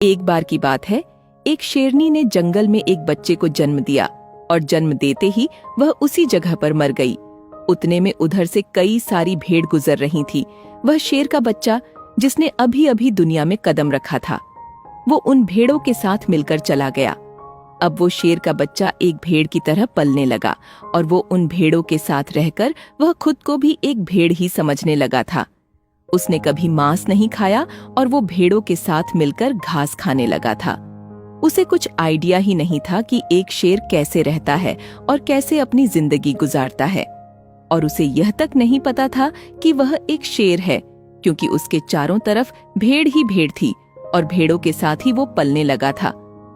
एक बार की बात है, एक शेरनी ने जंगल में एक बच्चे को जन्म दिया और जन्म देते ही वह उसी जगह पर मर गई। उतने में उधर से कई सारी भेड़ गुजर रही थी। वह शेर का बच्चा, जिसने अभी अभी दुनिया में कदम रखा था, वो उन भेड़ों के साथ मिलकर चला गया। अब वो शेर का बच्चा एक भेड़ की तरह पलने लगा और वो उन भेड़ों के साथ रहकर वह खुद को भी एक भेड़ ही समझने लगा था। उसने कभी मांस नहीं खाया और वो भेड़ों के साथ मिलकर घास खाने लगा था। उसे कुछ आइडिया ही नहीं था कि एक शेर कैसे रहता है और कैसे अपनी जिंदगी गुजारता है। और उसे यह तक नहीं पता था कि वह एक शेर है, क्योंकि उसके चारों तरफ भेड़ ही भेड़ थी और भेड़ों के साथ ही वो पलने लगा था।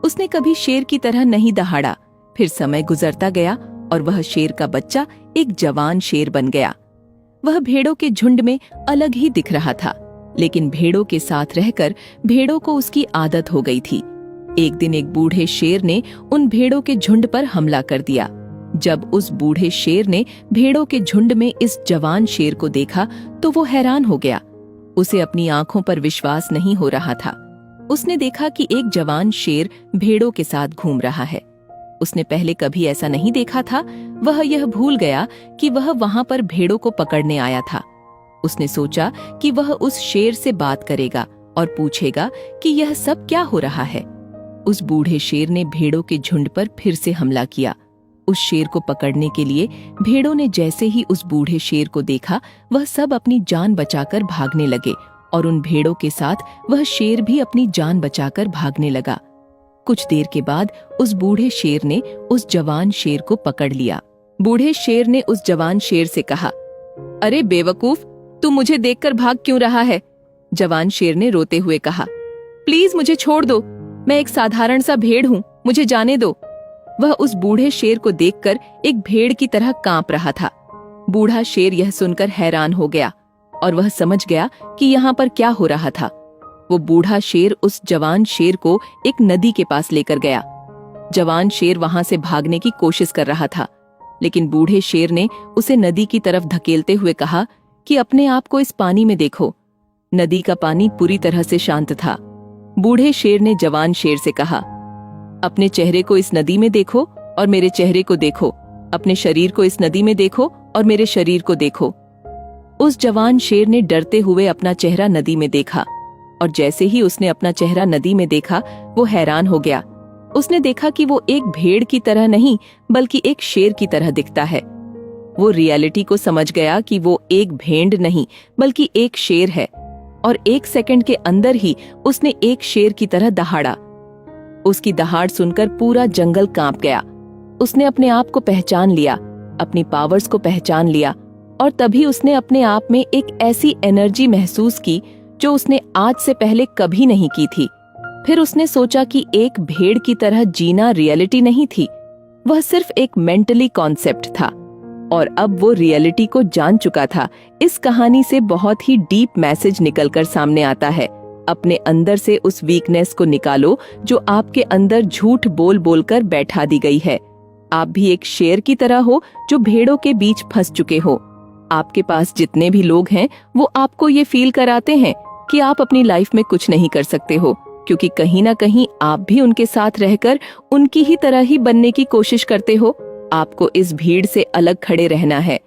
उसने कभी शेर की तरह नहीं दहाड़ा। फिर समय गुजरता गया और वह शेर का बच्चा एक जवान शेर बन गया। वह भेड़ों के झुंड में अलग ही दिख रहा था, लेकिन भेड़ों के साथ रहकर भेड़ों को उसकी आदत हो गई थी। एक दिन एक बूढ़े शेर ने उन भेड़ों के झुंड पर हमला कर दिया। जब उस बूढ़े शेर ने भेड़ों के झुंड में इस जवान शेर को देखा तो वो हैरान हो गया। उसे अपनी आंखों पर विश्वास नहीं हो रहा था। उसने देखा कि एक जवान शेर भेड़ों के साथ घूम रहा है। उसने पहले कभी ऐसा नहीं देखा था। वह यह भूल गया कि वह वहां पर भेड़ों को पकड़ने आया था। उसने सोचा कि वह उस शेर से बात करेगा और पूछेगा कि यह सब क्या हो रहा है। उस बूढ़े शेर ने भेड़ों के झुंड पर फिर से हमला किया। उस शेर को पकड़ने के लिए भेड़ों ने जैसे ही उस बूढ़े शेर को देखा, वह सब अपनी जान बचाकर भागने लगे और उन भेड़ों के साथ वह शेर भी अपनी जान बचाकर भागने लगा। कुछ देर के बाद उस बूढ़े शेर ने उस जवान शेर को पकड़ लिया। बूढ़े शेर ने उस जवान शेर से कहा, अरे बेवकूफ, तू मुझे देखकर भाग क्यों रहा है? जवान शेर ने रोते हुए कहा, प्लीज मुझे छोड़ दो, मैं एक साधारण सा भेड़ हूँ, मुझे जाने दो। वह उस बूढ़े शेर को देखकर एक भेड़ की तरह कांप रहा था। बूढ़ा शेर यह सुनकर हैरान हो गया और वह समझ गया कि यहाँ पर क्या हो रहा था। वो बूढ़ा शेर उस जवान शेर को एक नदी के पास लेकर गया। जवान शेर वहां से भागने की कोशिश कर रहा था, लेकिन बूढ़े शेर ने उसे नदी की तरफ धकेलते हुए कहा कि अपने आप को इस पानी में देखो। नदी का पानी पूरी तरह से शांत था। बूढ़े शेर ने जवान शेर से कहा, अपने चेहरे को इस नदी में देखो और मेरे चेहरे को देखो, अपने शरीर को इस नदी में देखो और मेरे शरीर को देखो। उस जवान शेर ने डरते हुए अपना चेहरा नदी में देखा और जैसे ही उसने अपना चेहरा नदी में देखा, वो हैरान हो गया। उसने देखा कि वो एक भेड़ की तरह नहीं बल्कि एक शेर की तरह दिखता है। वो रियलिटी को समझ गया कि वो एक भेड़ नहीं बल्कि एक शेर है और एक सेकंड के अंदर ही उसने एक शेर की तरह दहाड़ा। उसकी दहाड़ सुनकर पूरा जंगल कांप गया। उसने अपने आप को पहचान लिया, अपनी पावर्स को पहचान लिया और तभी उसने अपने आप में एक ऐसी एनर्जी महसूस की जो उसने आज से पहले कभी नहीं की थी। फिर उसने सोचा कि एक भेड़ की तरह जीना रियलिटी नहीं थी, वह सिर्फ एक मेंटली कॉन्सेप्ट था और अब वो रियलिटी को जान चुका था। इस कहानी से बहुत ही डीप मैसेज निकलकर सामने आता है। अपने अंदर से उस वीकनेस को निकालो जो आपके अंदर झूठ बोल बोल कर बैठा दी गई है। आप भी एक शेर की तरह हो जो भेड़ों के बीच फंस चुके हो। आपके पास जितने भी लोग हैं वो आपको ये फील कराते हैं कि आप अपनी लाइफ में कुछ नहीं कर सकते हो, क्योंकि कहीं ना कहीं आप भी उनके साथ रहकर उनकी ही तरह ही बनने की कोशिश करते हो। आपको इस भीड़ से अलग खड़े रहना है